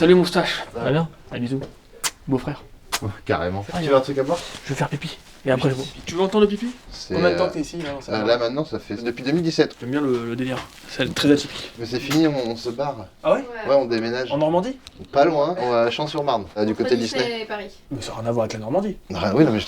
Salut moustache. Ça va bien? Un bisou. Beau-frère. Ouais, carrément. Ah, tu veux un truc à boire? Je vais faire pipi. Et après je bois. Tu veux entendre le pipi? Combien de temps que t'es ici là maintenant ça fait depuis 2017. J'aime bien le délire. C'est très atypique. Mais c'est fini, on se barre. Ah ouais? Ouais, on déménage. En Normandie? Pas loin, on va à Champs-sur-Marne, du côté de Disney. Et Paris. Mais ça n'a rien à voir avec la Normandie. Ah, oui, non mais je...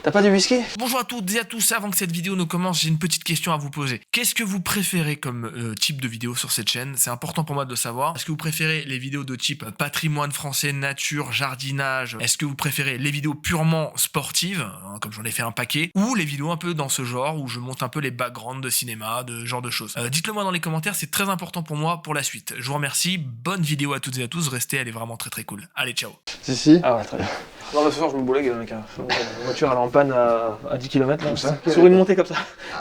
T'as pas du whisky? Bonjour à toutes et à tous, avant que cette vidéo ne commence, j'ai une petite question à vous poser. Qu'est-ce que vous préférez comme type de vidéo sur cette chaîne? C'est important pour moi de le savoir. Est-ce que vous préférez les vidéos de type patrimoine français, nature, jardinage? Est-ce que vous préférez les vidéos purement sportives, hein, comme j'en ai fait un paquet, ou les vidéos un peu dans ce genre où je monte un peu les backgrounds de cinéma, de genre de choses? Dites-le moi dans les commentaires, c'est très important pour moi pour la suite. Je vous remercie, bonne vidéo à toutes et à tous, restez, elle est vraiment très cool. Allez, ciao. Si. Ah ouais, très bien. Non, mais ce soir je me boulague, mec. La voiture elle est en panne à 10 km là. Sur une montée comme ça.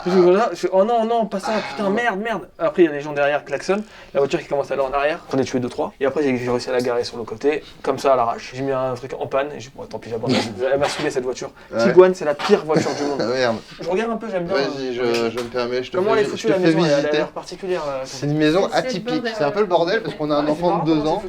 Je fais, oh non, non, pas ça, putain, merde. Après il y a des gens derrière qui klaxonnent. La voiture qui commence à aller en arrière. J'en ai tué 2-3. Et après j'ai réussi à la garer sur le côté, comme ça à l'arrache. J'ai mis un truc en panne et j'ai dit, bon, tant pis, j'abandonne. Elle m'a saoulé cette voiture. Ouais. Tiguan, c'est la pire voiture du monde. Ah merde. Je regarde un peu, j'aime bien. Vas-y, je me permets, je te Comment elle est fais, foutue je te la fais maison? Elle a visiter. l'air particulière là. C'est une maison C'est le atypique, bordel, c'est un peu le bordel parce qu'on a un enfant de 2 ans.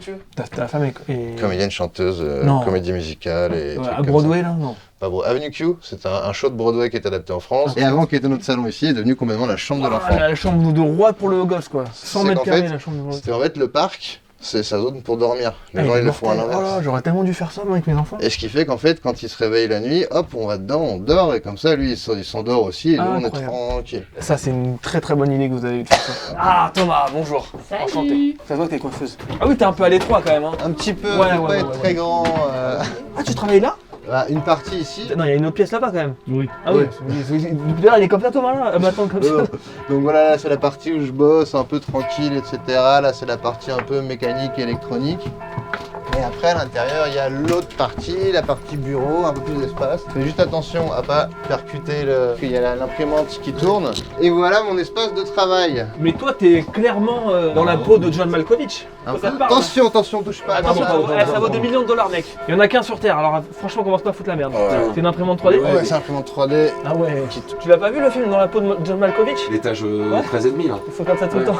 Ta femme est. Comédienne, chanteuse, Non. comédie musicale et Ouais, trucs à comme Broadway là? Non. Pas Bro- Avenue Q, c'est un show de Broadway qui est adapté en France. Et avant qui était notre salon ici, est devenu complètement la chambre de l'enfant. La chambre de roi pour le gosse quoi. 100 C'est mètres qu'en carrés fait, la chambre de roi. C'était en fait le parc, c'est sa zone pour dormir. Les gens ils le font à Oh là, l'inverse. j'aurais tellement dû faire ça moi avec mes enfants. Et ce qui fait qu'en fait, quand il se réveille la nuit, hop, on va dedans, on dort, et comme ça, lui, il s'endort aussi, et nous, on est Incroyable. tranquille. Ça, c'est une très très bonne idée que vous avez eue de faire ça. Ah, Thomas, bonjour. Salut. Enchanté. Ça se voit que t'es coiffeuse. Ah oui, t'es un peu à l'étroit quand même. Hein. Un petit peu, Ouais, faut pas être ouais. très grand. Ah, tu travailles là? Une partie ici. Non, il y a une autre pièce là-bas quand même. Oui. Ah oui. Depuis là, il est comme ça, Thomas là. Maintenant, comme ça. Donc voilà, là, c'est la partie où je bosse, un peu tranquille, etc. Là, c'est la partie un peu mécanique et électronique. Et après, à l'intérieur, il y a l'autre partie, la partie bureau, un peu plus d'espace. Fais juste attention à pas percuter parce qu'il y a l'imprimante qui tourne. Et voilà mon espace de travail. Mais toi, t'es clairement dans la peau de John Malkovich. Un Faut ça peu. te parle, hein. Attention, touche pas. Attention, ça vaut des millions de dollars, mec. Il y en a qu'un sur Terre, alors franchement, commence pas à foutre la merde. Ouais. C'est une imprimante 3D? Ouais, c'est imprimante 3D. Ah ouais. Tu l'as pas vu le film dans la peau de John Malkovich? L'étage Ouais. 13,5 là. Ils font comme ça tout le temps.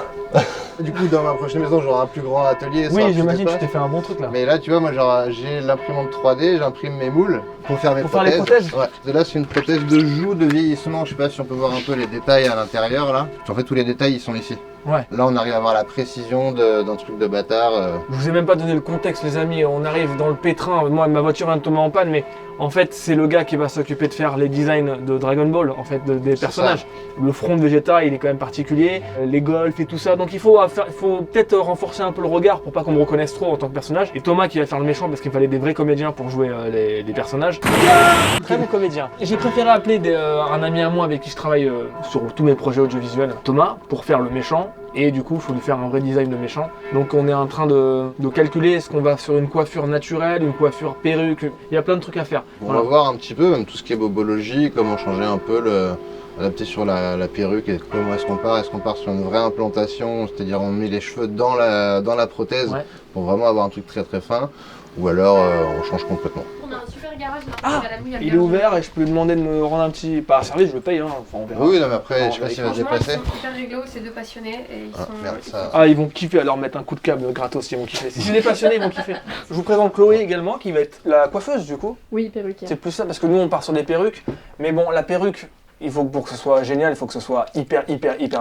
Du coup, dans ma prochaine maison, j'aurai un plus grand atelier. ça Oui, aura plus j'imagine, tu d'espace. t'es fait un bon truc là. Mais là, tu vois, moi, genre, j'ai l'imprimante 3D, j'imprime mes moules pour faire mes Pour faire prothèses. les prothèses. Ouais. Et là, c'est une prothèse de joue de vieillissement. Je sais pas si on peut voir un peu les détails à l'intérieur là. En fait, tous les détails, ils sont ici. Ouais. Là, on arrive à voir la précision d'un truc de bâtard. Je vous ai même pas donné le contexte, les amis. On arrive dans le pétrin. Moi, ma voiture vient de tomber en panne, mais en fait, c'est le gars qui va s'occuper de faire les designs de Dragon Ball, en fait, des personnages. Le front de Vegeta, il est quand même particulier. Les golfs et tout ça. Donc, il faut peut-être renforcer un peu le regard pour pas qu'on me reconnaisse trop en tant que personnage. Et Thomas qui va faire le méchant parce qu'il fallait des vrais comédiens pour jouer les personnages. Très bon comédien. J'ai préféré appeler un ami à moi avec qui je travaille sur tous mes projets audiovisuels, Thomas, pour faire le méchant. Et du coup, il faut lui faire un vrai design de méchant. Donc on est en train de calculer, est-ce qu'on va sur une coiffure naturelle, une coiffure perruque. Il y a plein de trucs à faire. On Voilà. va voir un petit peu, même tout ce qui est bobologie, comment changer un peu adapter sur la perruque et comment est-ce qu'on part sur une vraie implantation, c'est-à-dire on met les cheveux dans la prothèse Ouais. pour vraiment avoir un truc très très fin, ou alors on change complètement. On a un super garage là. Ah, Regarde, il y a le il est garage. ouvert et je peux lui demander de me rendre un petit... Pas un service, je le paye, hein. Enfin, on verra. Oui, non mais après, Non, je sais pas s'il va se Franchement, ils déplacer. sont hyper réglo, c'est deux passionnés et ils Ah, sont. merde, ils ça- sont- Ah, ils vont kiffer, alors mettre un coup de câble gratos, ils vont kiffer. Si les passionnés, ils vont kiffer. Je vous présente Chloé également, qui va être la coiffeuse du coup. Oui, perruquier. C'est plus ça, parce que nous on part sur des perruques, mais bon, la perruque, il faut pour que ce soit génial, il faut que ce soit hyper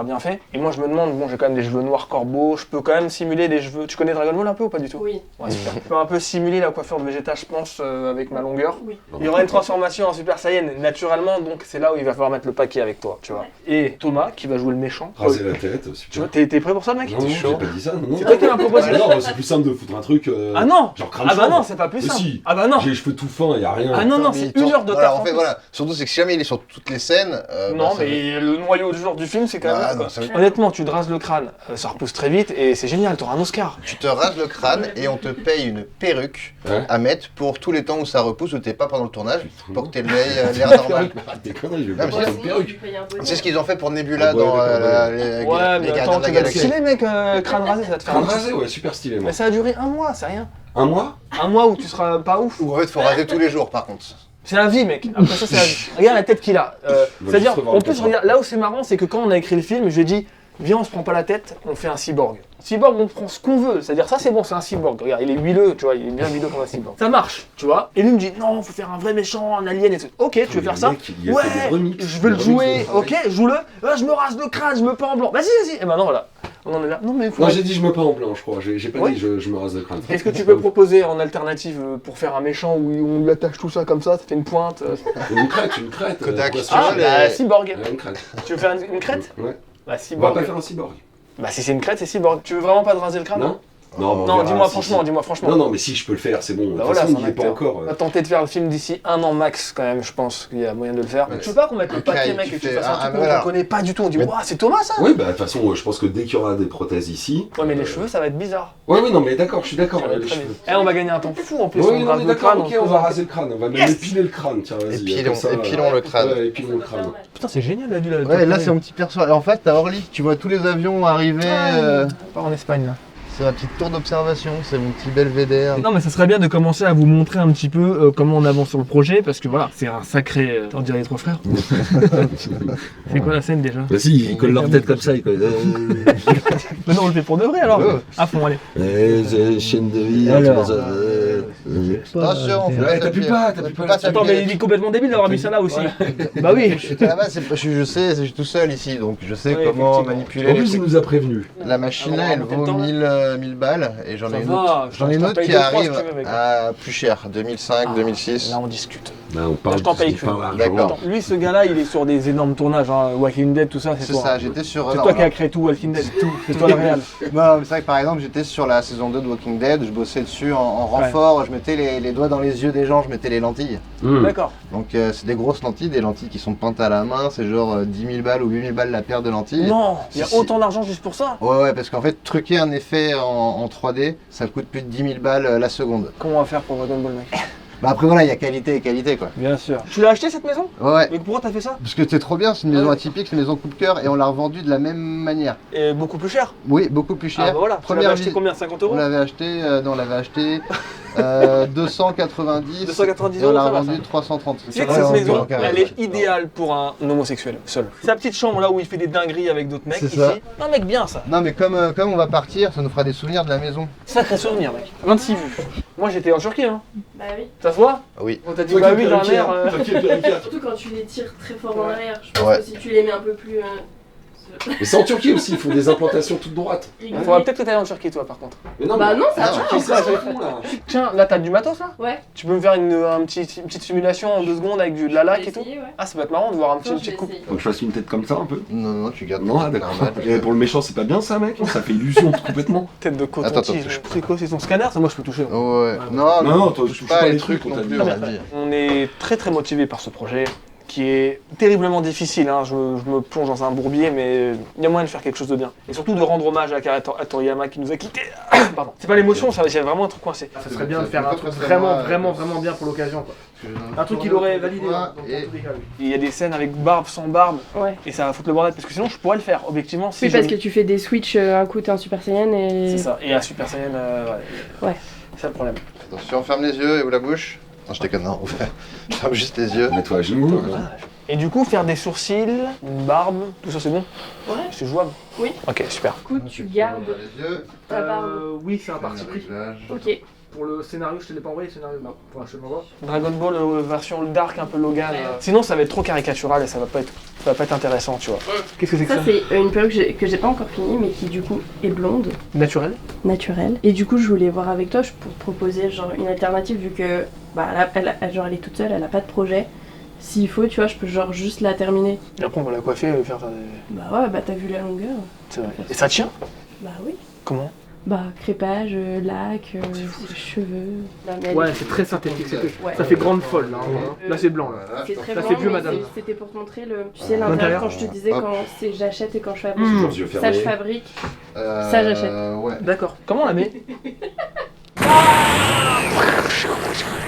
bien fait. Et moi je me demande, bon j'ai quand même des cheveux noirs corbeaux, je peux quand même simuler des cheveux... Tu connais Dragon Ball un peu ou pas du tout? Oui. Ouais, super. Je peux un peu simuler la coiffure de Vegeta, je pense, avec ma longueur. Oui. Il y aura une transformation en Super Saiyan naturellement, donc c'est là où il va falloir mettre le paquet avec toi, tu vois. Et Thomas qui va jouer le méchant. Raser la tête, Tu vois, super. t'es prêt pour ça, mec? Non, non, j'ai pas dit ça, non. C'est toi qui m'as proposé. Ah non, c'est plus simple de foutre un truc. Ah non! Genre crâne Ah bah chauve. non, c'est pas plus Mais simple. si. Ah bah non! J'ai les cheveux tout fins, y a rien. Ah non, non, Mais c'est il tourne- une heure de voilà, taf en fait, plus. voilà. Surtout, c'est que si jamais il est sur toutes les scènes. Non, bah, ça mais le noyau du genre du film, c'est quand même Ah, là, non, quoi. ça va être- Honnêtement, tu te rases le crâne, ça repousse très vite et c'est génial, t'auras un Oscar. Tu te rases le crâne et on te paye une perruque Ouais. à mettre pour tous les temps où ça repousse ou t'es pas pendant le tournage, pour que t'aies l'air normal. Arrête tes conneries, je vais Non, pas mais faire c'est- une perruque. C'est ce qu'ils ont fait pour Nebula Ah ouais, dans d'accord, les Ouais, mais Gardiens attends, de la tu vas te Galaxie. stylé, mec, crâne rasé, ça va te faire un Crâne petit... rasé, ouais, super stylé, moi. Mais ça a duré un mois, c'est rien. Un mois? Un mois où tu seras pas ouf. Ou en fait, faut raser tous les jours par contre. C'est la vie, mec. Après ça, c'est la vie. Regarde la tête qu'il a. va C'est-à-dire, juste revoir en le plus, contrat. regarde, là où c'est marrant, c'est que quand on a écrit le film, je lui ai dit, viens, on se prend pas la tête, on fait un cyborg. Cyborg, on prend ce qu'on veut. C'est-à-dire, ça, c'est bon, c'est un cyborg. Regarde, il est huileux, tu vois, il est bien huileux comme un cyborg. Ça marche, tu vois. Et lui me dit, non, faut faire un vrai méchant, un alien, et tout. Ok, tu veux faire ça? Il a Ouais, fait des remixes. je veux le Des jouer, remixes, ok, joue-le. Je me rase le crâne, je me peins en blanc. Vas-y, vas-y. Et maintenant, voilà. On en est là. Non, mais faut. Non, j'ai dit je me peins en blanc, je crois. J'ai pas Oui. dit je me rase le crâne. Qu'est-ce que tu peux proposer en alternative pour faire un méchant où on lui attache tout ça comme ça fait une pointe Une crête, une crête. Kodak. pourquoi Ah, les- bah, cyborg. Ouais, une crête. Tu veux faire une crête? Ouais. Bah, On va cyborg. pas faire un cyborg. Bah, si c'est une crête, c'est cyborg. Tu veux vraiment pas te raser le crâne? Non. Non, mais on Non, verra dis-moi si- franchement, si- dis-moi franchement. Non, non, mais si je peux le faire, c'est bon. De Bah toute voilà, façon, c'est il un n'y est pas acteur. encore. On va tenter de faire le film d'ici 1 an max quand même, je pense qu'il y a moyen de le faire. Ouais. Tu veux pas qu'on mette le Après, paquet tu mec et que tu fais fasses un un- truc voilà. qu'on connaît pas du tout, on dit Mais- waouh c'est Thomas ça? Oui, bah de toute façon, je pense que dès qu'il y aura des prothèses ici. Ouais mais les cheveux ça va être bizarre. Ouais, oui, non, mais d'accord, je suis d'accord. Ça va être les très cheveux. bien. Eh, on va gagner un temps fou en plus, Oui, on non, rase mais le crâne. d'accord, ok, on va raser le crâne. On va même Yes. épiler le crâne, tiens, vas-y. Épilons- comme ça, épilons le crâne. Ouais, épilons le crâne. Putain c'est génial la vue là. Ouais, là c'est mon petit perso. Et en fait, t'as Orly, tu vois tous les avions arriver. Pas en Espagne là. C'est ma petite tour d'observation, c'est mon petit belvédère. Non mais ça serait bien de commencer à vous montrer un petit peu comment on avance sur le projet parce que voilà, c'est un sacré... on dirait les trois frères. C'est quoi la scène déjà? Bah si, ils collent leur tête comme ça, ils collent. Mais non on le fait pour de vrai alors. Ouais. À fond allez. Chaîne de vie, Alors, ça. Attention, faut Ouais, pas t'appuies s'appuyer. pas, t'appuies pas là-dessus. Attends mais il est complètement débile d'avoir mis ça là aussi. Bah oui. À la base, je sais, je suis tout seul ici, donc je sais Ouais, comment effectivement. manipuler En les plus, il trucs. nous a prévenu. La machine là, Ah, elle bon, vaut quel temps, 1000 balles et j'en Ça ai une va, autre. je J'en ai une t'en autre paye qui deux, trois, arrive si tu veux, mec. à plus cher, 2005, 2006. Là on discute. Là, on parle je t'en paye de que. l'argent. D'accord. Attends, lui, ce gars-là, il est sur des énormes tournages, hein. Walking Dead, tout ça, c'est C'est toi. ça, j'étais sur. C'est non, toi qui non. as créé tout Walking Dead, tout. C'est toi le réel. Non, mais c'est vrai que par exemple, j'étais sur la saison 2 de Walking Dead, je bossais dessus en renfort, je mettais les doigts dans les yeux des gens, je mettais les lentilles. D'accord. Donc c'est des grosses lentilles, des lentilles qui sont peintes à la main, c'est genre 10 000 balles ou 8 000 balles la paire de lentilles. Non, il y a Si, si. autant d'argent juste pour ça. Ouais, parce qu'en fait, truquer un effet en 3D, ça coûte plus de 10 000 balles la seconde. Comment on va faire pour Dragon Ball, mec? Bah après voilà, il y a qualité et qualité quoi. Bien sûr. Tu l'as acheté cette maison? Ouais, Mais pourquoi t'as fait ça? parce que c'est trop bien, c'est une maison atypique, c'est une maison coup de cœur et on l'a revendue de la même manière. Et beaucoup plus cher. Oui, beaucoup plus cher. Ah bah voilà. Tu l'avais Première acheté vie- combien? 50 On euros? l'avait acheté, non, on l'avait acheté 290. 290 et on euros, l'a ça va, revendu ça. 330. Tu sais que Ouais, cette en maison, plan carré. elle est idéale pour un homosexuel, seul. Sa petite chambre là où il fait des dingueries avec d'autres mecs, C'est ici. ça. Un mec bien ça. Non mais comme on va partir, ça nous fera des souvenirs de la maison. Sacré souvenir, mec. 26 vues. Moi j'étais en Turquie, hein. Bah oui. Ça se voit? Oui. On t'a dit bah oui d'un air. Surtout quand tu les tires très fort en arrière. Je pense Ouais. que si tu les mets un peu plus. Mais c'est en Turquie aussi, ils font des implantations toutes droites. Faudra peut-être que t'ailles en Turquie toi par contre. Mais non, Bah mais- non, ça Ah, va. Turquie, ça se fond là. Tiens, là t'as du matos là? Ouais. Tu peux me faire une petite simulation en 2 secondes avec de la laque et tout? Essayer, ouais. Ah ça peut être marrant de voir une Attends, je petite vais coupe. essayer. Faut que je fasse une tête comme ça un peu. Non, non, tu gardes. Non, ah, d'accord. Et pour le méchant, c'est pas bien ça, mec? Ça fait illusion complètement. Tête de Attends, coton-tige. touche C'est quoi? C'est ton scanner? Ça moi je peux toucher. Ouais. Non, Non, toi, touche pas les trucs on non t'a plus, dit. on a dit. On est très motivé par ce projet qui est terriblement difficile. Hein. Je me plonge dans un bourbier, mais il y a moyen de faire quelque chose de bien. Et surtout de rendre hommage à Akira Toriyama qui nous a quittés. Pardon. C'est pas l'émotion, ça c'est vraiment un truc coincé. Ça serait bien de faire un truc vraiment bien pour l'occasion. Un truc qu'il aurait validé. Dans tous les cas, lui. Il y a des scènes avec barbe, sans barbe, Ouais. et ça va foutre le bordel. Parce que sinon, je pourrais le faire, objectivement. Si Oui, je- parce que tu fais des switches, un coup t'es en Super Saiyan et. C'est ça. Et un Super Saiyan, Ouais. C'est ça le problème. Attention, ferme les yeux et ouvre la bouche. Non, je déconne, non. Ferme juste les yeux. Mets-toi à genoux. Et du coup, faire des sourcils, une barbe, tout ça c'est bon? Ouais. C'est jouable? Oui. Ok, super. Du coup, tu gardes Les yeux. ta barbe. Oui, c'est un Le réglage. Ok. Pour le scénario, je te l'ai pas envoyé le scénario? Non, pour je te l'envoie. Dragon Ball version dark, un peu Logan. Sinon, ça va être trop caricatural et ça va pas être intéressant, tu vois. Qu'est-ce que c'est que Ça, ça? c'est une perruque que j'ai pas encore finie, mais qui du coup est blonde, Naturel? naturelle. Et du coup, je voulais voir avec toi pour proposer genre une alternative, vu que bah, elle est toute seule, elle a pas de projet. S'il faut, tu vois, je peux genre juste la terminer. Et après, on va la coiffer et faire des. Bah ouais, bah t'as vu la longueur. C'est vrai. Et ça tient? Bah oui. Comment? Bah crépage, lac, cheveux. Non, mais elle Ouais, est- c'est très synthétique. Ouais. Ça fait grande folle, là. Là, c'est blanc, là. Voilà, C'est je très Ça blanc, fait vieux, mais madame. c'était pour te montrer le. Tu sais, L'intérieur. l'intérieur, quand je te disais Hop. quand c'est j'achète et quand je fabrique. Mmh. Les yeux Ça, fermés. je fabrique. Ça, j'achète. Ouais. D'accord. Comment on la met?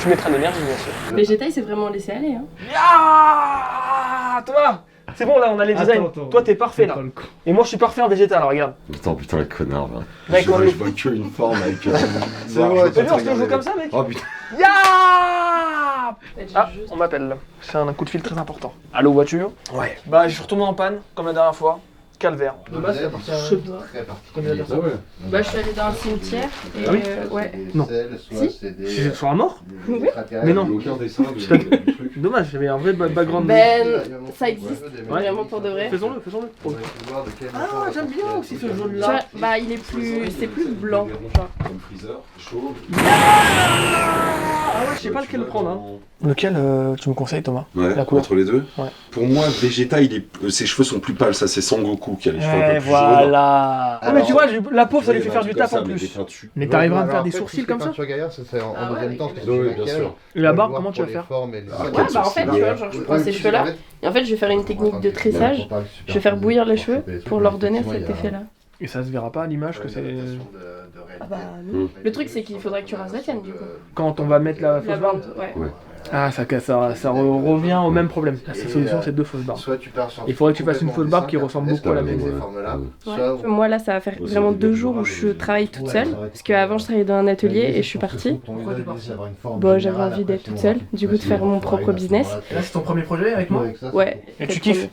Tu mettras de l'énergie, bien sûr. Végétail, c'est vraiment laisser aller. Hein. Ah, Thomas! C'est bon, là, on a les designs. Toi, t'es parfait, là. Et moi, je suis parfait en végétal, regarde. Putain, le connard, là. Mec, je, on vois, est- je vois que une forme avec. C'est vrai, T'as vu, on se joue comme ça, mec? Oh putain. Ya! En fait, j'ai Ah, juste- on m'appelle là. C'est un coup de fil très important. Allô, voiture? Ouais. Bah, je suis retourné en panne, comme la dernière fois. calvaire. De base, c'est la partie. Je sais pas. Très Je connais la particulier. personne. Bah, je suis allée dans un cimetière et Ah oui ouais. Non. Si. C'est sur un mort Oui. Mais non. Aucun dessin du Putain. truc. Dommage, j'avais un vrai background. Ben, ça existe. Vraiment pour de vrai. Faisons-le. Ah, j'aime bien aussi ce Tu jaune-là. vois, bah, il est plus. C'est plus blanc. Genre. Comme Freezer, chaud. Ah ouais, je sais pas lequel prendre. Hein. Lequel tu me conseilles, Thomas? Ouais, La couleur. entre les deux. Ouais. Pour moi, Vegeta, ses cheveux sont plus pâles. Ça, c'est Sangoku qui a les cheveux un peu plus jaunes. voilà. Ah, mais tu vois, la pauvre, ça lui Ouais, fait faire un du truc taf comme en ça, mais plus. des peintures. Mais t'arriveras à me faire des sourcils comme ça? Tu regardes, ça c'est en Ah ouais, deuxième temps. avec c'est Oui, du bien maquillage. sûr. Et la barbe, Voir comment tu pour vas les faire? formes et les- Ah, Ouais, quel bah en fait, sourcil. tu vois, genre, je prends ces cheveux-là et en fait, je vais faire une technique de tressage. Je vais faire bouillir les cheveux pour leur donner cet effet-là. Et ça se verra pas à l'image que c'est. Ah bah non. Le truc, c'est qu'il faudrait que tu rases la tienne, du coup. Quand on va mettre la La fausse barbe. bande, ouais. Ah, ça revient au même problème. La solution, c'est 2 fausses barbes. Soit tu pars sur Il faudrait que tu fasses une fausse barbe qui ressemble beaucoup à la mienne. ces formes-là. Ouais. Moi là ça va faire vraiment 2 jours où je travaille toute seule parce qu'avant je travaillais dans un atelier et je suis partie. Bon j'avais envie d'être toute seule, du coup de faire mon propre business. Et là, c'est ton premier projet avec moi? Ouais. Et tu c'est kiffes? le premier.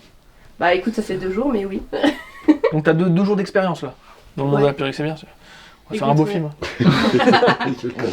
Bah écoute ça fait 2 jours mais oui. Donc t'as 2 jours d'expérience là. Dans le monde de la perruque, c'est bien. On va faire un beau Écoute, film.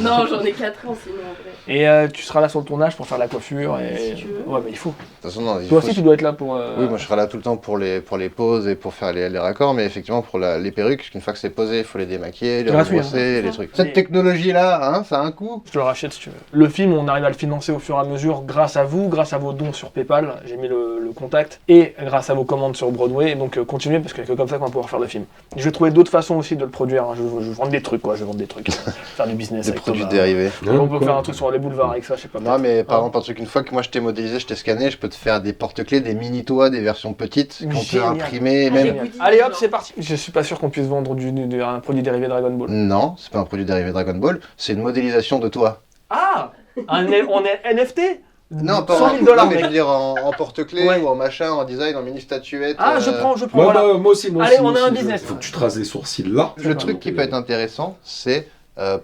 Non j'en ai 4 ans sinon en vrai. Et tu seras là sur le tournage pour faire la coiffure. Si Et... tu veux. Ouais, mais il faut. De toute façon, non, il Toi faut- aussi, tu dois être là pour. Oui, moi je serai là tout le temps pour les poses et pour faire les raccords, mais effectivement pour les perruques, une fois que c'est posé, il faut les démaquiller, les Gratuit, rebrosser, hein. les trucs. Et- Cette technologie-là, hein, ça a un coût. Je te le rachète si tu veux. Le film, on arrive à le financer au fur et à mesure grâce à vous, grâce à vos dons sur PayPal. J'ai mis le contact. Et grâce à vos commandes sur Broadway. Et donc continuez parce qu'il n'y a que comme ça qu'on va pouvoir faire le film. Je vais trouver d'autres façons aussi de le produire. Hein. Je vais vendre des trucs, quoi. Je vais vendre des trucs. Faire du business Des avec produits Thomas. dérivés. On peut faire un truc sur les boulevards avec ça, je sais pas. Non, mais par Ah. exemple, un truc, une fois que moi je t'ai modélisé, je t'ai scanné, je peux te faire des porte-clés, des mini-toits, des versions petites qu'on peut Génial. imprimer. Ah, Même... j'ai- Allez hop, c'est parti. Je suis pas sûr qu'on puisse vendre un produit dérivé Dragon Ball. Non, c'est pas un produit dérivé Dragon Ball, c'est une modélisation de toi. Ah, on est NFT. Non, pas 100 en, 000 $, non, mais je mec. veux dire en porte-clés Ouais. ou en machin, en design, en mini-statuette. Ah, je prends, Moi, voilà. moi aussi, moi Allez, aussi. on moi a un aussi, business. Faut que tu te rases les sourcils là. Le truc qui peut être intéressant, c'est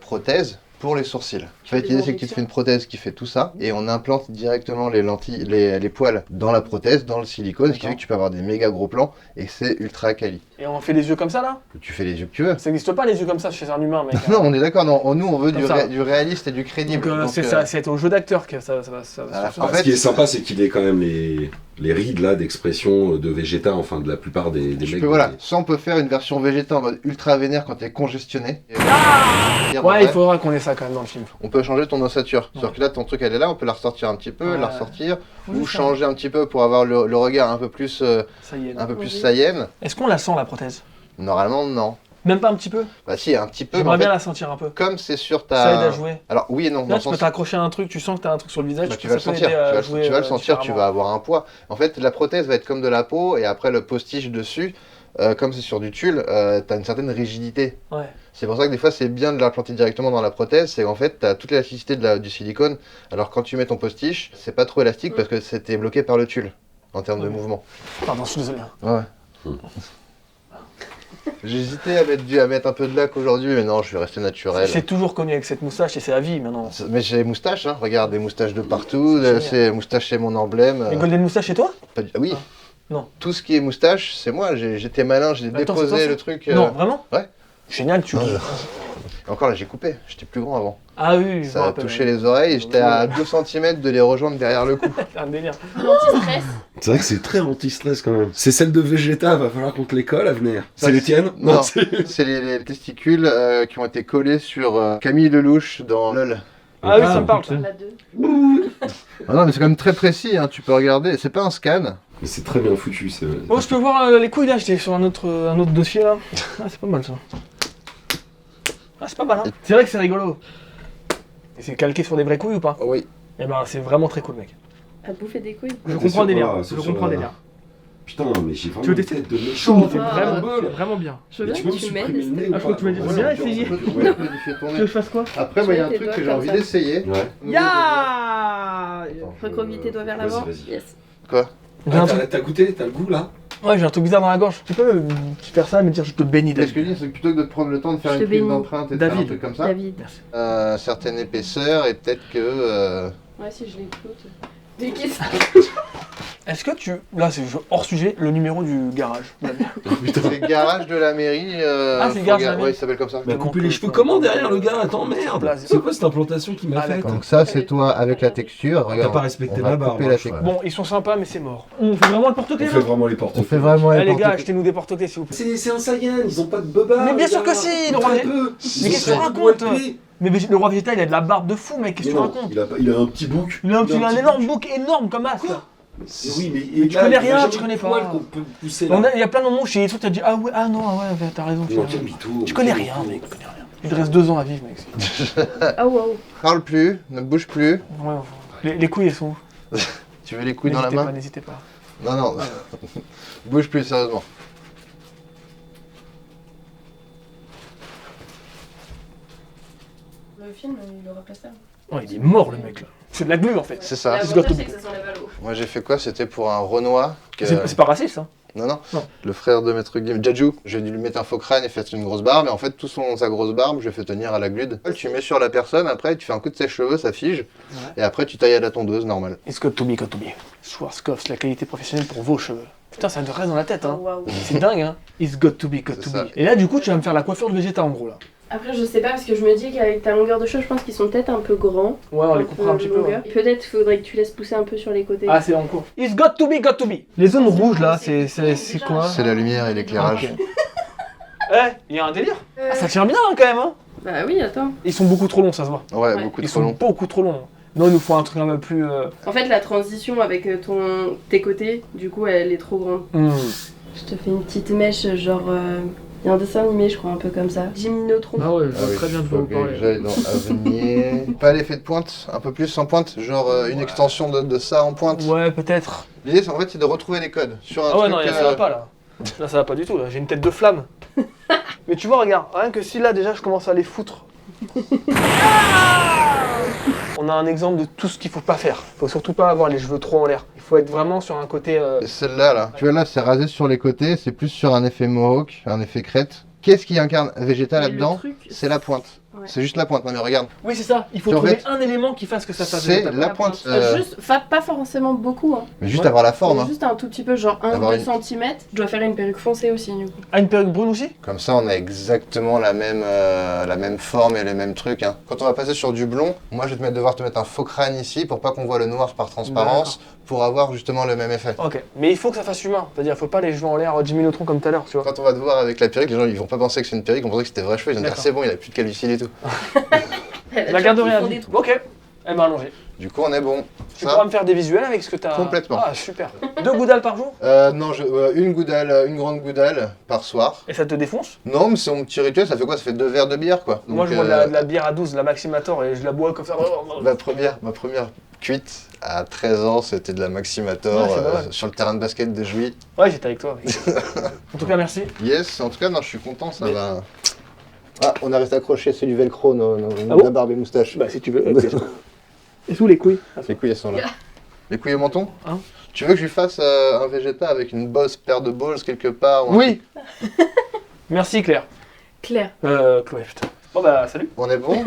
prothèse pour les sourcils. En fait, Des l'idée c'est que tu te fais une prothèse qui fait tout ça et on implante directement les lentilles, les poils dans la prothèse, dans le silicone, ce qui fait que tu peux avoir des méga gros plans et c'est ultra quali. Et on fait les yeux comme ça là? Tu fais les yeux que tu veux. Ça n'existe pas les yeux comme ça chez un humain, mec. Non, on est d'accord, non, nous on veut Comme ça. du réaliste et du crédible. Donc, Donc, c'est ça, c'est au jeu d'acteur que ça va. Voilà. ça En va. fait, Ce qui est sympa, c'est qu'il ait quand même les rides là d'expression de Vegeta, enfin de la plupart des tu mecs. peux, voilà, soit on peut faire une version végétale en mode ultra vénère quand t'es congestionné. Ouais, il faudra qu'on ait ça quand même dans le film. On peut changer ton ossature. C'est-à-dire que là, ton truc, elle est là, on peut la ressortir un petit peu, Ouais. la ressortir, Faut ou juste changer un petit peu pour avoir le regard un peu plus Ça y est. là. Oui. saïenne. Est-ce qu'on la sent la prothèse? Normalement, non. Même pas un petit peu? Bah si, un petit peu, mais J'aimerais en bien fait, la sentir un peu. comme c'est sur Ça aide à ta... jouer. Alors oui et non, dans Là, le tu peux sens... t'accrocher à un truc, tu sens que t'as un truc sur le visage, Bah, tu vas le ça peut sentir, aider à tu vas jouer, le sentir, tu différemment. vas avoir un poids. En fait, la prothèse va être comme de la peau, et après le postiche dessus, comme c'est sur du tulle, t'as une certaine rigidité. Ouais. C'est pour ça que des fois c'est bien de l'implanter directement dans la prothèse, c'est qu'en fait t'as toute l'élasticité du silicone, alors quand tu mets ton postiche, c'est pas trop élastique parce que c'était bloqué par le tulle, en termes de Ouais. mouvement. Pardon, je suis désolé. Ouais. J'hésitais à mettre un peu de lac aujourd'hui, mais non, je vais rester naturel. C'est toujours connu avec cette moustache et c'est à vie maintenant. Mais j'ai des moustaches, hein. Regarde, des moustaches de partout, C'est génial. c'est moustache c'est mon emblème. Les Golden Moustache chez toi? Oui. Ah. Non. Tout ce qui est moustache, c'est moi, j'étais malin, j'ai Attends, déposé c'est toi, le ça truc. Non, vraiment? ouais. Génial, tu. Non, Encore là, j'ai coupé, j'étais plus grand avant. Ah oui, je me Ça a rappelle. touché les oreilles et j'étais à 2 cm de les rejoindre derrière le cou. C'est un délire. L'anti-stress. C'est vrai que c'est très anti-stress quand même. C'est celle de Vegeta, va falloir qu'on te les colle à venir. Ça, C'est les tiennes? Non, c'est- c'est les testicules qui ont été collés sur Camille Lelouch dans LOL. Ah oui, ça me parle ça. La 2. Ah non, mais c'est quand même très précis, hein, tu peux regarder, c'est pas un scan. Mais c'est très bien foutu. C'est... Oh, je peux voir les couilles là, j'étais sur un autre dossier là. Ah, c'est pas mal ça. Ah, c'est pas mal hein. C'est vrai que c'est rigolo. Et c'est calqué sur des vraies couilles ou pas? Oh, oui. Eh ben, c'est vraiment très cool, mec. À bouffer des couilles. Je T'es comprends sur le délire. quoi, Je c'est comprends sur le la- délire. Putain, mais j'ai vraiment Tu veux une tester tête de méchant. C'est Ah, vraiment bien. Je veux Mais bien tu peux que me tu supprimer m'aides. le nez Ah, je crois que tu m'as dit, ou viens pas? essayer. Ouais, Tu veux que je fasse quoi? Après, moi, il y a un Tes truc doigts que j'ai comme envie ça. d'essayer. Ouais. Ya Recroqueville tes doigts vers l'avant. Vas-y, vas-y. Yes. Quoi? J'ai un Ah, truc. t'as goûté? T'as le goût là? Ouais, j'ai un truc bizarre dans la gorge. Tu peux faire ça et me dire je te bénis Mais ce David. que je dis, c'est que plutôt que de prendre le temps de faire Je une te prise bénis. d'empreinte et de faire un David. truc comme ça, David. Merci. certaine épaisseur et peut-être que... Ouais, si je l'écoute. Mais qu'est-ce Est-ce que tu. Là, c'est hors sujet, le numéro du garage. Putain. C'est le garage de la mairie. Ah, c'est le garage de la mairie. Ouais, il s'appelle comme ça. Mais couper les cheveux comment derrière le gars? Attends, merde. Là, C'est quoi cette implantation qu'il m'a Ah, faite? d'accord. Donc ça, c'est toi avec la texture. T'as Regarde, pas respecté on va ma barbe. couper hein, la cheval. Bon, ils sont sympas, mais c'est mort. On fait vraiment le On porte-clés fait là vraiment les portes. On fait vraiment Eh les gars, porte-clés. achetez-nous des porte-clés s'il vous plaît. C'est un Saiyan, ils ont pas de boba. Mais bien les sûr gars. que si, le Très roi- peu. Mais qu'est-ce que tu racontes? Mais le roi Vegeta, il a de la barbe de fou, mec, qu'est-ce que tu racontes? Il a un petit bouc. Il a un petit énorme bouc énorme comme as. Quoi? Oui, Mais tu connais rien, tu connais pas. qu'on peut pousser Il là. y a plein de moments où chez les trucs, t'as dit ah ouais, ah non, ah ouais, t'as raison. Non, quel mytho. Tu connais rien, mec, tu connais rien. Il te reste 2 ans à vivre, mec. Ah wow. Parle plus, ne bouge plus. Ouais, les couilles, elles sont où? Tu veux les couilles dans la main? N'hésitez pas. Non, non. Bouge plus, sérieusement. Le film, il aura pas ça. Ouais, il est mort le mec là. C'est de la glu en fait. C'est ça. L'avantage, c'est que ça s'enlève à l'eau. Moi, j'ai fait quoi? C'était pour un Renoir. C'est pas raciste hein. Non, non, Non. Le frère de Maître Gims, Jaju, j'ai dû lui mettre un faux crâne et faire une grosse barbe, et en fait, sa grosse barbe, je l'ai fait tenir à la glude. Tu mets sur la personne, après, tu fais un coup de sèche-cheveux, ça fige, et après, tu tailles à la tondeuse, normal. It's got to be, Schwarzkopf, la qualité professionnelle pour vos cheveux. Putain, ça te reste dans la tête hein. Waouh. C'est dingue hein. It's got to be, C'est ça. Et là, du coup, tu vas me faire la coiffure de Vegeta en gros là. Après, je sais pas, parce que je me dis qu'avec ta longueur de cheveux, je pense qu'ils sont peut-être un peu grands. Ouais, on les coupera un petit peu. longueur. Ouais. Peut-être faudrait que tu laisses pousser un peu sur les côtés. Ah, c'est en cours. It's got to be, Les zones rouges là, c'est quoi? C'est la lumière et l'éclairage. Ok. Eh, il y a un délire. Ah, ça tient bien hein, quand même hein. Bah oui, attends. Ils sont beaucoup trop longs, ça se voit. Ouais, Ouais. beaucoup Ils trop sont long. beaucoup trop longs. Non, il nous faut un truc un peu plus. En fait, la transition avec tes côtés, du coup, elle est trop grande. Je te fais une petite mèche, genre. Il y a un dessin animé, je crois, un peu comme ça. Jimmy Neutron. Ah ouais, je Ah vois oui, très bien de faut quoi vous que parlez. j'aille dans Avenir. Pas l'effet de pointe, un peu plus sans pointe, genre une extension de ça en pointe. Ouais, peut-être. L'idée, en fait, c'est de retrouver les codes sur un Ah ouais, truc. non, là, ça va pas là. Là, ça va pas du tout, là. J'ai une tête de flamme. Mais tu vois, regarde, rien que si là, déjà, je commence à les foutre. On a un exemple de tout ce qu'il faut pas faire. Faut surtout pas avoir les cheveux trop en l'air. Il faut être vraiment sur un côté. Et celle-là, là. Tu vois, là, c'est rasé sur les côtés, c'est plus sur un effet mohawk, un effet crête. Qu'est-ce qui incarne Vegeta Mais là-dedans? le truc, C'est la pointe. Ouais. C'est juste la pointe. Non, mais regarde. Oui, c'est ça. Il faut En trouver fait, un élément qui fasse que ça fasse c'est Vegeta. la pointe. Juste, pas forcément beaucoup, hein. Mais juste Ouais. avoir la forme. Mais Hein. juste un tout petit peu, genre 1 Avoir ou une- 2 cm. Je dois faire une perruque foncée aussi, du coup. Ah, une perruque brune aussi? Comme ça, on a exactement la même forme et les mêmes trucs. Hein. Quand on va passer sur du blond, moi, je vais devoir te mettre un faux crâne ici pour pas qu'on voit le noir par transparence, pour avoir justement le même effet. Ok. Mais il faut que ça fasse humain. C'est-à-dire, faut pas les cheveux en l'air Jimmy Neutron comme tout à l'heure, tu vois. Quand on va te voir avec la perruque, les gens ils vont pas penser que c'est une perruque, ils vont penser que c'était vrai cheveux, ils vont dire D'accord. c'est bon, il a plus de calvitie et tout. La garde rien. Ok. Eh ben, allongez. Du coup, on est bon. Tu pourras me faire des visuels avec ce que t'as. Complètement. Ah, super. 2 goudales par jour? Non, une goudale, une grande goudale par soir. Et ça te défonce? Non, mais c'est mon petit rituel, ça fait quoi? Ça fait 2 verres de bière quoi. Moi, Donc, je bois de la bière à 12, la Maximator, et je la bois comme ça. ma première cuite à 13 ans, c'était de la Maximator Ouais, c'est pas mal. sur le terrain de basket de Jouy. Ouais, j'étais avec toi. Mec. En tout cas, merci. Yes, en tout cas, non, je suis content, ça Mais- va. Ah, on a resté accroché, c'est du velcro, Ah bon la barbe et moustache. Bah, si tu veux. Et sous les couilles? Les couilles, elles sont là. Les couilles au menton Hein? Tu veux que je lui fasse un Vegeta avec une bosse paire de balls quelque part ou un- Oui. Merci, Claire. Claire. Chloé, putain. Bon, bah, salut. On est bon